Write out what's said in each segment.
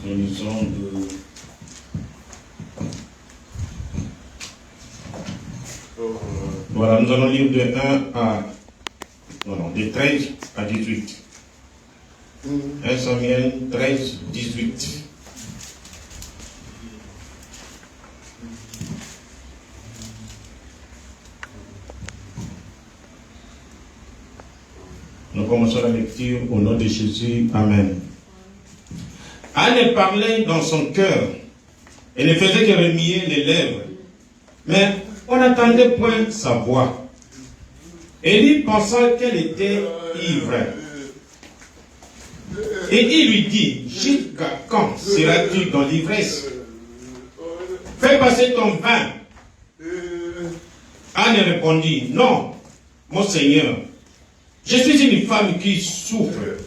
Nous lisons Voilà, nous allons lire de 1 à... de 13 à 18. 1 Samuel 13, 18. Nous commençons la lecture au nom de Jésus. Amen. Anne parlait dans son cœur et ne faisait que remuer les lèvres, mais on n'entendait point sa voix. Élie pensa qu'elle était ivre. Et il lui dit, jusqu'à quand seras-tu dans l'ivresse? Fais passer ton vin. Anne répondit, non, mon Seigneur, je suis une femme qui souffre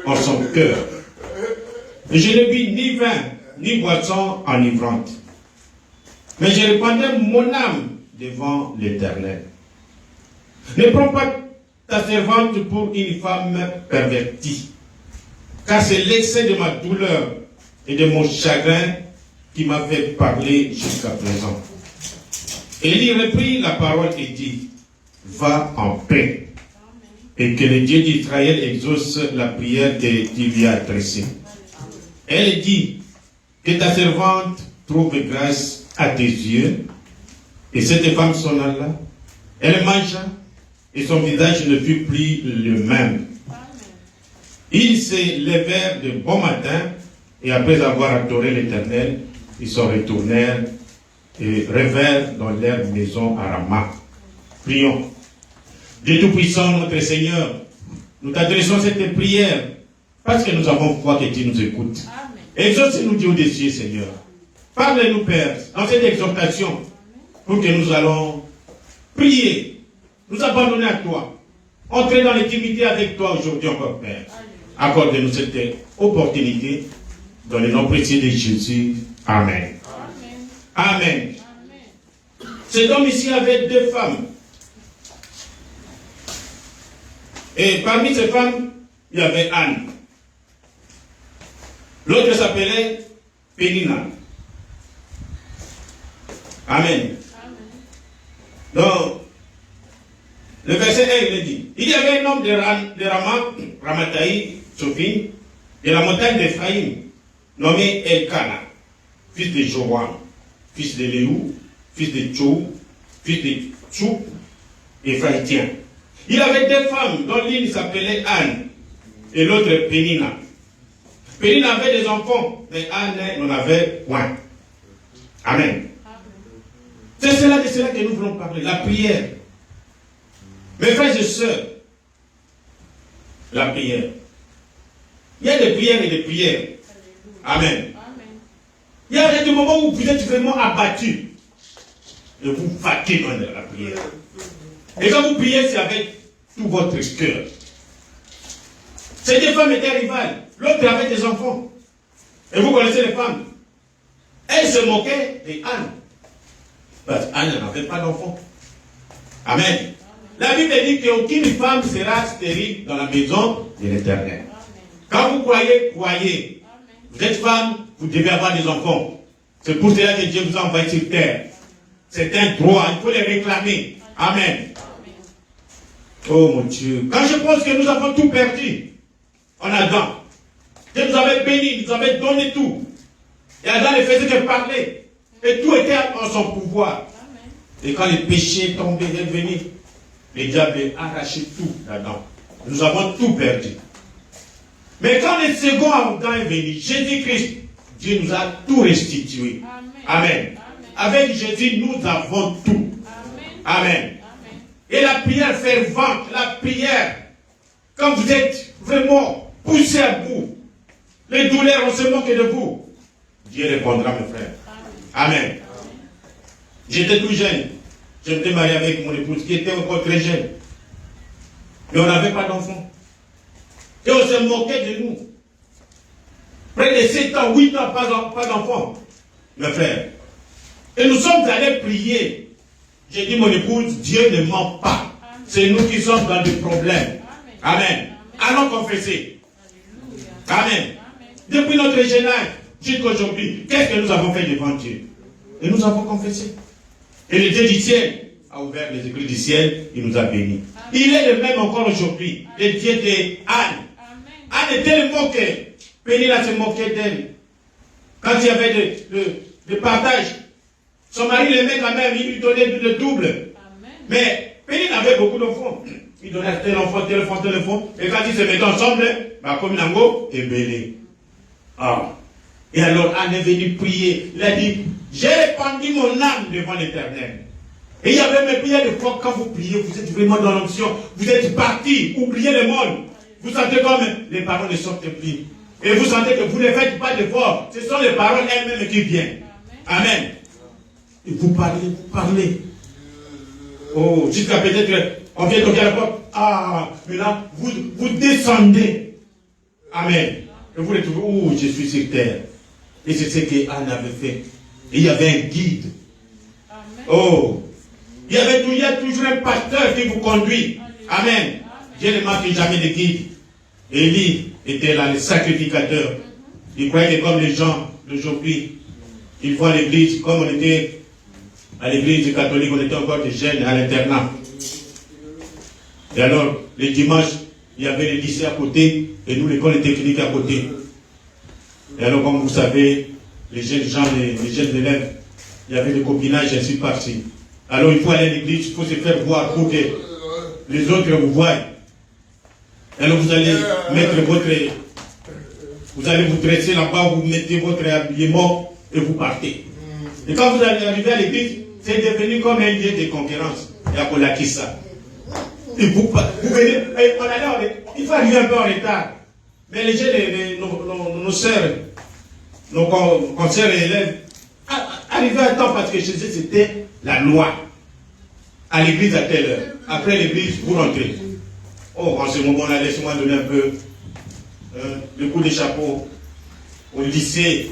en son cœur. Et je ne bis ni vin, ni boisson enivrante. Mais je répandais mon âme devant l'Éternel. Ne prends pas ta servante pour une femme pervertie, car c'est l'excès de ma douleur et de mon chagrin qui m'a fait parler jusqu'à présent. Élie reprit la parole et dit, va en paix, et que le Dieu d'Israël exauce la prière que tu lui as adressée. Elle dit, que ta servante trouve grâce à tes yeux. Et cette femme s'en alla, elle mangea, et son visage ne fut plus le même. Ils se levèrent de bon matin, et après avoir adoré l'Éternel, ils se retournèrent et revinrent dans leur maison à Rama. Prions. Dieu Tout-Puissant, notre Seigneur, nous t'adressons cette prière parce que nous avons foi que tu nous écoutes. Exauce-nous, Dieu des cieux, Seigneur. Parle-nous, Père, dans cette exhortation, pour que nous allons prier, nous abandonner à toi, entrer dans l'intimité avec toi aujourd'hui encore, Père. Accorde-nous cette opportunité dans le nom précieux de Jésus. Amen. Amen. Cet homme ici avait 2 femmes. Et parmi ces femmes, il y avait Anne. L'autre s'appelait Pénina. Amen. Donc, le verset 1, il dit, il y avait un homme de Ramataï, Sophie, de la montagne d'Ephraïm, nommé Elkana, fils de Joram, fils de Léou, fils de Tchou, fils de Tchou, Ephraïtien. Il avait 2 femmes, dont l'une s'appelait Anne, et l'autre Pénina. Pénina avait des enfants, mais Anne n'en avait point. Amen. C'est de cela que nous voulons parler, la prière. Mes frères et sœurs, la prière. Il y a des prières et des prières. Amen. Il y a des moments où vous êtes vraiment abattu et vous fatiguez dans la prière. Et quand vous priez, c'est avec tout votre cœur. Ces 2 femmes étaient rivales. L'autre avait des enfants. Et vous connaissez les femmes. Elles se moquaient de Anne. Parce qu'Anne n'avait pas d'enfants. Amen. La Bible dit qu'aucune femme sera stérile dans la maison de l'Éternel. Quand vous croyez, croyez. Vous êtes femme, vous devez avoir des enfants. C'est pour cela que Dieu vous a envoyé sur terre. C'est un droit, il faut les réclamer. Amen. Oh mon Dieu. Quand je pense que nous avons tout perdu en Adam, Dieu nous avait béni, nous avait donné tout. Et Adam ne faisait que parler. Et tout était en son pouvoir. Et quand le péché est tombé, il est venu, le diable a arraché tout d'Adam. Nous avons tout perdu. Mais quand le second Adam est venu, Jésus-Christ, Dieu nous a tout restitué. Amen. Avec Jésus, nous avons tout. Amen. Et la prière fervente, la prière, quand vous êtes vraiment poussé à bout, les douleurs, on se moque de vous, Dieu répondra, mes frères. Amen. J'étais tout jeune. Je m'étais marié avec mon épouse qui était encore très jeune. Mais on n'avait pas d'enfant. Et on se moquait de nous. Près de 7 ans, 8 ans, pas d'enfant. Mes frères. Et nous sommes allés prier. J'ai dit, mon épouse, Dieu ne ment pas. C'est nous qui sommes dans des problèmes. Amen. Allons confesser. Amen. Depuis notre jeune âge, jusqu'aujourd'hui, qu'est-ce que nous avons fait devant Dieu? Et nous avons confessé. Et le Dieu du ciel a ouvert les écrits du ciel, il nous a bénis. Il est le même encore aujourd'hui, le Dieu d'Anne. Anne était le moqueur. Pénina se moquait d'elle. Quand il y avait de partage, son mari l'aimait quand même, il lui donnait le double. Amen. Mais Pénina avait beaucoup d'enfants. Il donnait tel enfant. Et quand ils se mettaient ensemble, comme Nango, et belé. Ah. Et alors Anne est venue prier. Il a dit, j'ai répandu mon âme devant l'Éternel. Et il y avait même bien de fois quand vous priez, vous êtes vraiment dans l'onction, vous êtes parti, oubliez le monde. Vous sentez comme les paroles ne sortent plus. Et vous sentez que vous ne faites pas d'efforts. Ce sont les paroles elles-mêmes qui viennent. Amen. Et vous parlez. Oh, jusqu'à peut-être, on vient toquer à la porte. Ah, mais là, vous descendez. Amen. Et vous les trouvez, oh, je suis sur terre. Et c'est ce qu'Anne avait fait. Et il y avait un guide. Amen. Oh, il y a toujours un pasteur qui vous conduit. Amen. Dieu ne manque jamais de guide. Élie était là, le sacrificateur. Il croyait que comme les gens d'aujourd'hui, ils vont à l'église, comme on était à l'église catholique, on était encore des jeunes à l'internat. Et alors, les dimanches, il y avait le lycée à côté, et nous, l'école technique à côté. Et alors, comme vous savez, les jeunes gens, les jeunes élèves, il y avait des copinages ainsi par-ci. Alors, il faut aller à l'église, il faut se faire voir pour que les autres vous voient. Alors, vous allez mettre vous allez vous dresser là-bas, vous mettez votre habillement et vous partez. Et quand vous allez arriver à l'église, c'est devenu comme un lieu de concurrence. Il y a pour l'acquis ça. Et vous venez, et il faut arriver un peu en retard. Mais les jeunes, nos sœurs, nos consoeurs et élèves, arrivaient à temps parce que chez eux, c'était la loi. À l'église à telle heure. Après l'église, vous rentrez. Oh, en ce moment-là, laissez-moi donner un peu le coup de chapeau au lycée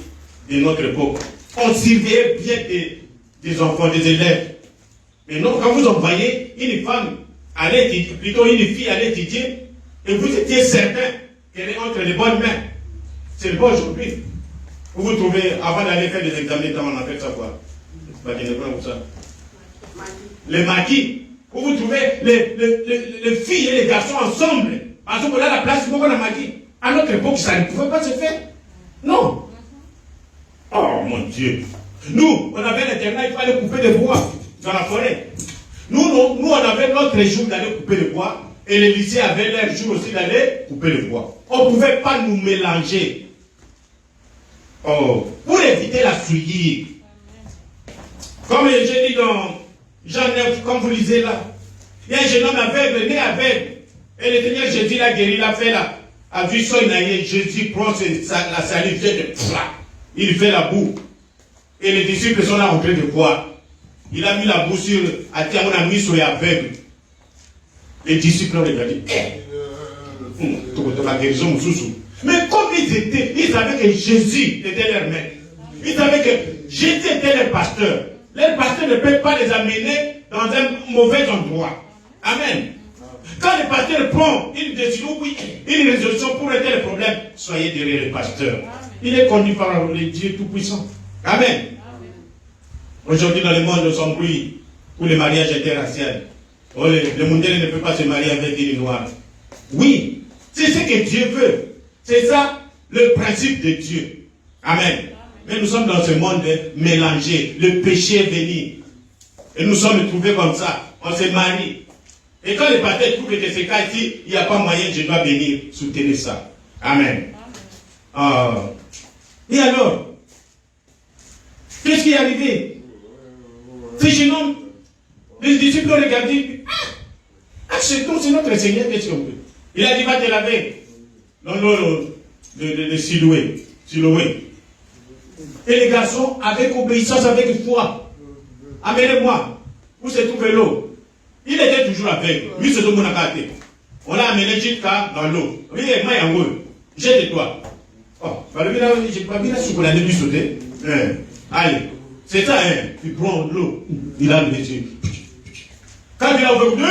de notre époque. On surveillait bien des enfants, des élèves. Mais non, quand vous envoyez une femme aller étudier, plutôt une fille aller étudier, et vous étiez certain qu'elle est entre les bonnes mains. C'est le bon aujourd'hui. Vous vous trouvez, avant d'aller faire des examens, on appelle ça quoi? Les maquis. Où vous trouvez les filles et les garçons ensemble. Parce que là, la place, c'est beaucoup de maquis. À notre époque, ça ne pouvait pas se faire. Non. Oh mon Dieu. Nous, on avait l'internat, il fallait couper des bois dans la forêt. Nous, on avait notre jour d'aller couper le bois. Et les lycées avaient leur jour aussi d'aller couper le bois. On ne pouvait pas nous mélanger. Oh, pour éviter la souillie. Comme j'ai dit dans Jean 9, comme vous lisez là, il y a un jeune homme aveugle, né aveugle. Et le Seigneur Jésus l'a guéri, il a fait là. A vu son naïe, Jésus prend la salive, il fait la boue. Et les disciples sont là en train de boire. Il a mis la boue sur, on a mis sur les aveugles. Les disciples ont regardé. Mais comme ils savaient que Jésus était leur maître. Ils savaient que Jésus était leur pasteur. Les pasteurs ne peuvent pas les amener dans un mauvais endroit. Amen. Quand le pasteur prend une décision, une résolution pour régler le problème, soyez derrière le pasteur. Il est conduit par le Dieu Tout-Puissant. Amen. Aujourd'hui, dans le monde, on s'embrouille pour le mariage interracial. Oh, le mondial ne peut pas se marier avec une noire. Oui, c'est ce que Dieu veut. C'est ça le principe de Dieu. Amen. Mais nous sommes dans ce monde mélangé. Le péché est venu. Et nous sommes trouvés comme ça. On se marie. Et quand les pasteurs trouvent que c'est cas ici, il n'y a pas moyen, je dois venir soutenir ça. Amen. Et alors, qu'est-ce qui est arrivé? Ce jeune homme, les disciples ont regardé. Acceptons, c'est notre Seigneur, qu'est-ce qu'on peut? Il a dit, va te laver dans l'eau de Siloué. Et les garçons, avec obéissance, avec foi, amenez-moi. Où se trouve l'eau? Il était toujours avec. Lui, c'est mon akate. On l'a amené jusqu'à dans l'eau. Oui, moi, il y a un gros. Jette-toi. Oh, j'ai pas vu la soupe, la début sauter. Allez, c'est ça, hein. Il prend l'eau. Il a le yeux. Quand il a ouvert,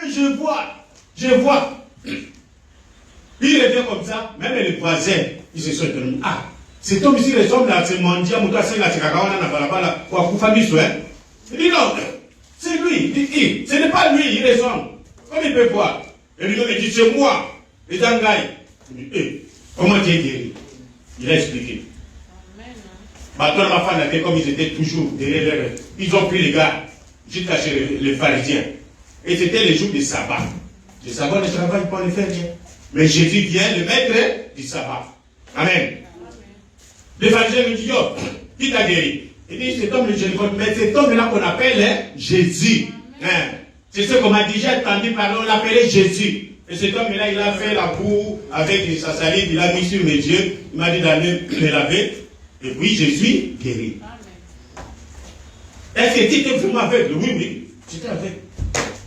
je vois. Il revient comme ça, même les voisins, ils se sont étonnés. Ah, Cet homme ici ressemble à ce mendiant, il dit non, c'est lui, ce n'est pas lui, il ressemble. Comme il peut voir. Et lui dit, c'est moi, les Dangaï. Comment tu es guéri? Il a expliqué. Maintenant, ma femme avait comme ils étaient toujours derrière eux. Ils ont pris les gars jusqu'à chez les pharisiens. Et c'était les jours du sabbat. Le sabbat, le travail, il peut le faire bien. Mais Jésus vient, le maître du sabbat. Amen. Les pharisiens lui disent, oh, qui t'a guéri? Il dit, cet homme, mais cet homme-là qu'on appelle Jésus. Hein? C'est ce qu'on m'a déjà entendu parler, on l'appelait Jésus. Et cet homme-là, il a fait la boue avec sa salive, il a mis sur mes yeux, il m'a dit d'aller les laver. Et puis, je suis guéri. Est-ce que tu étais vraiment aveugle? Oui, oui, j'étais aveugle.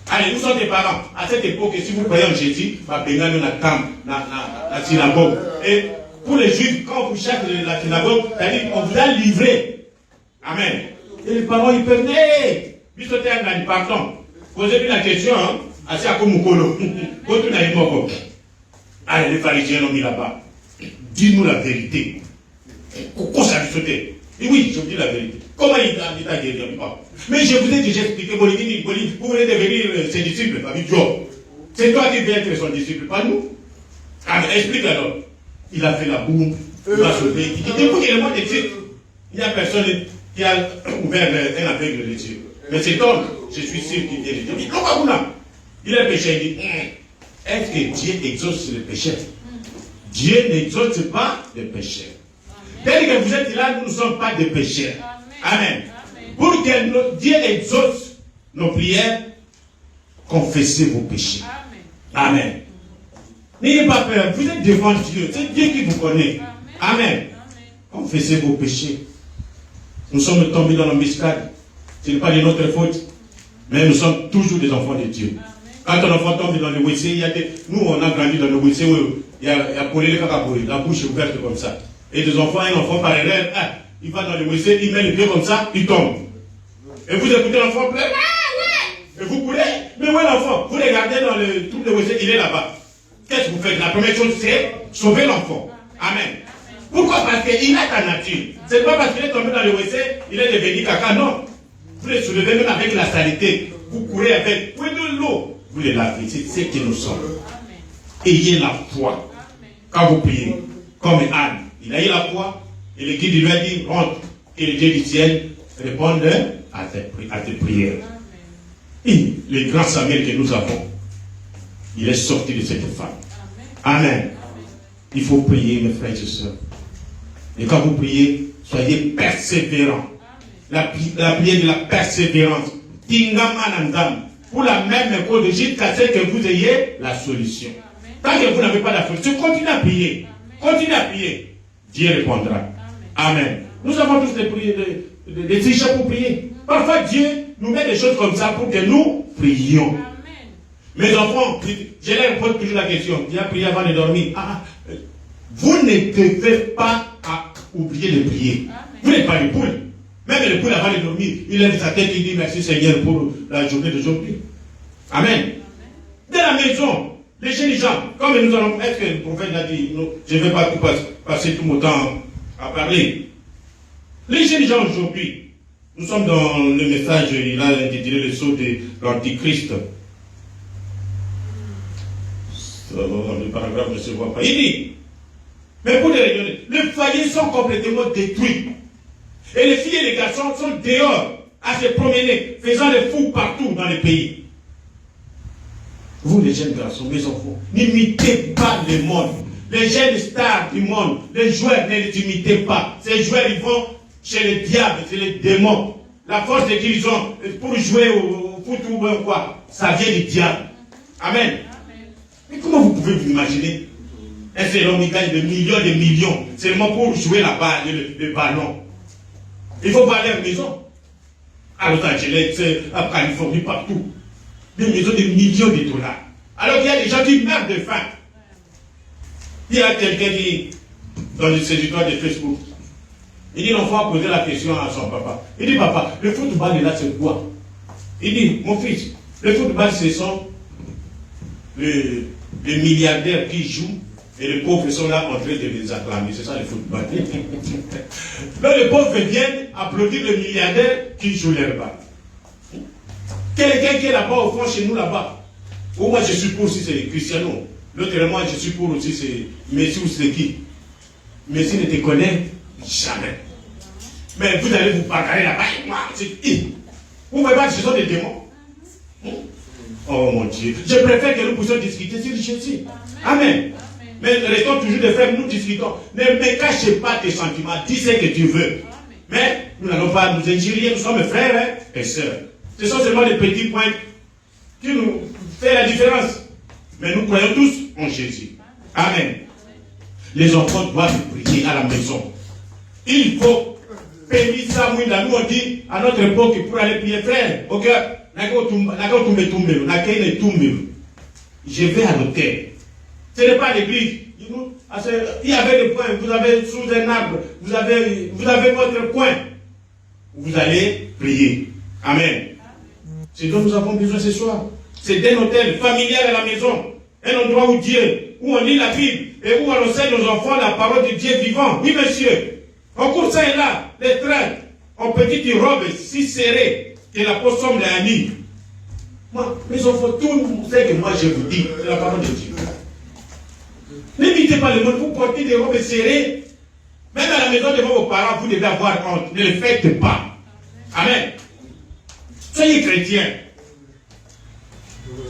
Allez, nous sommes des parents. À cette époque, si vous croyez en Jésus, la synagogue. Et pour les Juifs, quand vous cherchez la synagogue, c'est-à-dire qu'on vous a livré. Amen. Et les parents, ils peuvent dire, pardon. Posez-lui la question, hein. Assez à Komukolo. Allez, les pharisiens l'ont mis là-bas. Dis-nous la vérité. Pourquoi ça lui sautait? Et oui, je vous dis la vérité. Comment il t'a guéri? Mais je vous ai déjà expliqué, vous voulez devenir ses disciples, pas Job. C'est toi qui viens être son disciple, pas nous. Ah, mais explique alors. Il a fait la boum, il a sauvé. Il dit, écoute, il est mort d'études. Il n'y a personne qui a ouvert un aveugle les yeux. Mais cet homme, je suis sûr qu'il vient de Dieu. Il est péché. Il dit, est-ce que Dieu exauce le péché? Dieu n'exauce pas le péché. Dès que vous êtes là, nous ne sommes pas des pécheurs. Amen. Pour que Dieu exauce nos prières, confessez vos péchés. Amen. N'ayez pas peur, vous êtes devant Dieu. C'est Dieu qui vous connaît. Amen. Confessez vos péchés. Nous sommes tombés dans l'embuscade. Ce n'est pas de notre faute, mais nous sommes toujours des enfants de Dieu. Quand un enfant tombe dans le WC, nous on a grandi dans le WC où il y a Polé le Kakaboué, la bouche ouverte comme ça. Et des enfants, un enfant par erreur, il va dans le WC, il met les pieds comme ça, il tombe. Et vous écoutez l'enfant pleurer, et vous courez, mais où est l'enfant? Vous regardez dans le trou de WC, il est là-bas. Qu'est-ce que vous faites? La première chose, c'est sauver l'enfant. Amen. Pourquoi? Parce qu'il a ta nature. C'est pas parce qu'il est tombé dans le WC, il est devenu caca, non. Vous les soulevez même avec la saleté. Vous courez avec, vous de l'eau. Vous les lavez, c'est ce que nous sommes. Ayez la foi. Quand vous priez, comme Anne, il a eu la foi, et le guide lui a dit, rentre, et le Dieu du ciel réponde à tes prières. Et le grand Samuel que nous avons, il est sorti de cette femme. Amen. Il faut prier, mes frères et sœurs. Et quand vous priez, soyez persévérants. La prière de la persévérance. Pour la même cause jusqu'à ce que vous ayez la solution. Tant que vous n'avez pas la solution, continuez à prier. Continuez à prier. Dieu répondra. Amen. Nous avons tous des tricheurs pour prier. Parfois, Dieu nous met des choses comme ça pour que nous prions. Mes enfants, je leur pose toujours la question. Viens prier avant de dormir. Vous ne devez pas oublier de prier. Vous n'êtes pas des poules. Même le poule avant de dormir, il lève sa tête et dit merci Seigneur pour la journée d'aujourd'hui. Amen. Dans la maison, les jeunes gens, comme nous allons, est-ce que le prophète a dit, non, je ne vais pas passer tout mon temps à parler. Les jeunes gens aujourd'hui, nous sommes dans le message, il a intitulé le sceau de l'Antichrist. Le paragraphe ne se voit pas. Il dit, mais pour les raisons, les foyers sont complètement détruits. Et les filles et les garçons sont dehors à se promener, faisant des fous partout dans le pays. Vous, les jeunes garçons, mes enfants, n'imitez pas le monde. Les jeunes stars du monde, les joueurs, ne les imitez pas. Ces joueurs, ils vont chez les diables, chez les démons. La force de Dieu, ils ont, pour jouer au foot ou quoi, ça vient du diable. Amen. Mais comment vous pouvez vous imaginer un seul homme qui gagne de millions seulement pour jouer la balle, le ballon? Il faut pas aller à la maison. À Los Angeles, à Californie, partout. Des maisons de millions de dollars. Alors qu'il y a des gens qui meurent de faim. Il y a quelqu'un qui, dans ces histoires de Facebook, il dit l'enfant a posé la question à son papa. Il dit, papa, le football est là, c'est quoi? Il dit, mon fils, le football, ce sont les milliardaires qui jouent Et les pauvres sont là en train de les acclamer. C'est ça le football. Donc les pauvres viennent applaudir le milliardaire qui joue leur bas. Quelqu'un qui est là-bas au fond chez nous là-bas. Ou moi je suis pour si c'est Cristiano. L'autre moi je suis pour aussi c'est Messi ou c'est qui. Messi ne te connaît jamais. Mais vous allez vous bagarrer là-bas. Vous voyez pas que ce sont des démons. Oh mon Dieu. Je préfère que nous puissions discuter sur Jésus. Amen. Mais restons toujours des frères, nous discutons. Ne me cachez pas tes sentiments. Dis ce que tu veux. Mais nous n'allons pas nous injurier. Nous sommes frères et sœurs. Ce sont seulement des petits points qui nous font la différence. Mais nous croyons tous en Jésus. Amen. Les enfants doivent prier à la maison. Il faut payer ça. Nous on dit à notre époque pour aller prier, frère. Ok. Je vais à l'hôtel. Ce n'est pas l'église. Il y avait des points. Vous avez sous un arbre. Vous avez votre coin. Vous allez prier. Amen. C'est ce dont nous avons besoin ce soir. C'est d'un hôtel familial à la maison. Un endroit où Dieu, où on lit la Bible et où on enseigne aux enfants la parole de Dieu vivant. Oui, monsieur. En cours, ça est là. Les traits en petite robe si serrée que l'apôtre semble à ami. Moi, mes enfants, tout ce que moi je vous dis, c'est la parole de Dieu. N'imitez pas le monde, vous portez des robes serrées. Même à la maison devant vos parents, vous devez avoir honte. Ne le faites pas. Amen. Soyez chrétiens.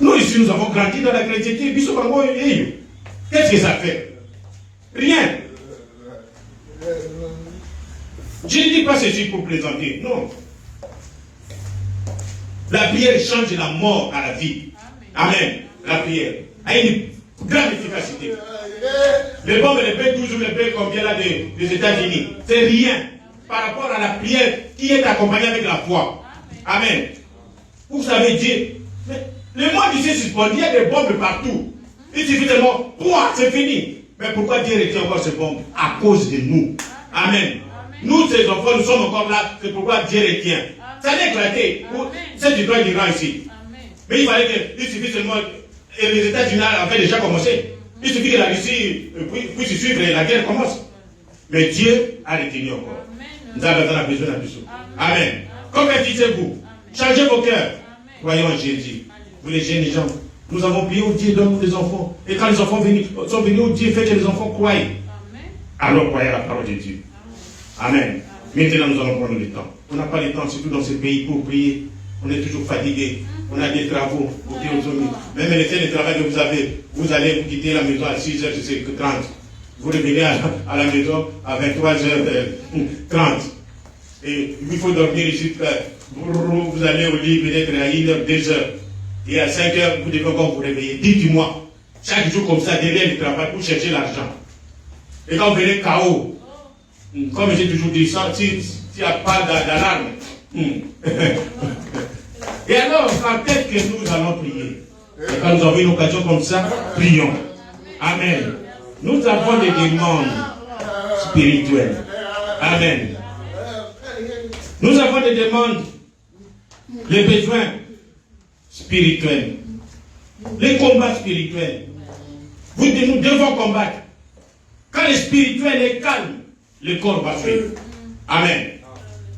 Nous ici, nous avons grandi dans la chrétienté. Qu'est-ce que ça fait? Rien. Je ne dis pas ceci pour plaisanter. Non. La prière change la mort à la vie. Amen. La prière a une grande efficacité. Les bombes, les B12 ou les B combien là des États-Unis, c'est rien par rapport à la prière qui est accompagnée avec la foi. Amen. Vous savez Dieu. Le monde ici suspendu, il y a des bombes partout. Il suffit de mort, c'est fini. Mais pourquoi Dieu retient encore ces bombes? À cause de nous. Amen. Nous, ces enfants, nous sommes encore là. C'est pourquoi Dieu retient. Ça a éclaté. C'est du droit d'Iran ici. Mais il fallait que, il suffit seulement, et les États-Unis avaient déjà commencé. Il suffit que la Russie puisse suivre et la guerre commence. Mais Dieu a retenu encore. Nous avons besoin de tout. Amen. Convertissez-vous. Changez vos cœurs. Croyons en Jésus. Vous les jeunes gens. Nous avons prié au Dieu, donne-nous des enfants. Et quand les enfants sont venus au Dieu, fait que les enfants croient. Alors croyez à la parole de Dieu. Amen. Maintenant, nous allons prendre le temps. On n'a pas le temps, surtout dans ce pays, pour prier. On est toujours fatigué. On a des travaux. Même les temps de travail que vous allez vous quitter la maison à 6h30. Vous revenez à la maison à 23h30. Et il faut dormir ici. Vous allez au lit peut-être à 1h, 2h. Et à 5h, vous devez encore vous réveiller. Dites-moi, chaque jour comme ça, derrière le travail, pour chercher l'argent. Et quand vous venez KO, comme j'ai toujours dit, s'il n'y a pas d'alarme. Et alors, quand est-ce que nous allons prier? Et quand nous avons une occasion comme ça, prions. Amen. Nous avons des demandes spirituelles. Amen. Nous avons des demandes, les besoins spirituels, les combats spirituels. Nous devons combattre. Quand le spirituel est calme, le corps va suivre. Amen.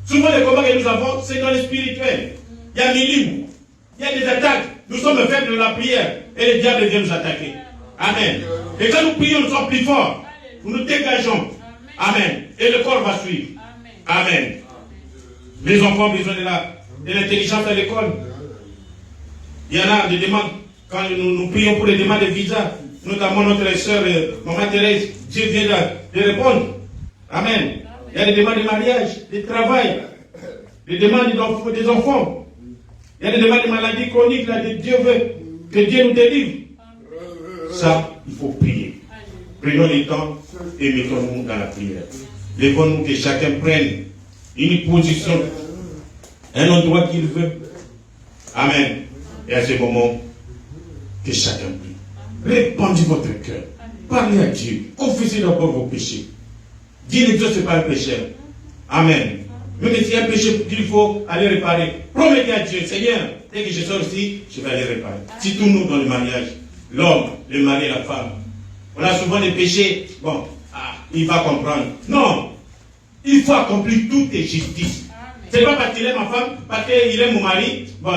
Souvent les combats que nous avons, c'est dans le spirituel. Il y a des lignes, il y a des attaques. Nous sommes faibles de la prière et le diable vient nous attaquer. Amen. Et quand nous prions, nous sommes plus forts. Nous nous dégageons. Amen. Et le corps va suivre. Amen. Les enfants ont besoin de l'intelligence à l'école. Il y en a des demandes. Quand nous prions pour les demandes de visa, notamment notre sœur Maman Thérèse, Dieu vient de répondre. Amen. Il y a des demandes de mariage, de travail, des demandes des enfants. Il y a des demandes de maladies chroniques, là, Dieu veut que Dieu nous délivre. Ça, il faut prier. Prenons le temps et mettons-nous dans la prière. Levons-nous que chacun prenne une position, un endroit qu'il veut. Amen. Et à ce moment, que chacun prie. Répandez votre cœur. Parlez à Dieu. Confessez d'abord vos péchés. Dieu n'exauce pas un pécheur. Amen. Même s'il y a un péché qu'il faut aller réparer, promettez à Dieu, Seigneur, dès que je sors ici, je vais aller réparer. Si tout nous dans le mariage, l'homme, le mari et la femme, On a souvent des péchés. Bon, il va comprendre. Non. Il faut accomplir toutes les justices. C'est pas parce qu'il est ma femme, parce qu'il est mon mari, bon,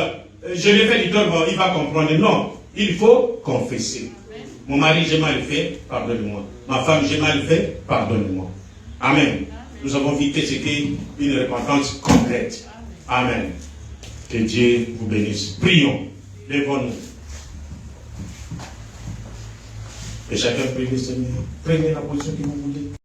je l'ai fait du tort, bon, il va comprendre. Non. Il faut confesser. Mon mari, j'ai mal fait, pardonne-moi. Ma femme, j'ai mal fait, pardonne-moi. Amen. Nous avons vu que c'était une repentance complète. Amen. Que Dieu vous bénisse. Prions. Lèvons-nous. Et chacun prie le Seigneur. Prenez la position que vous voulez.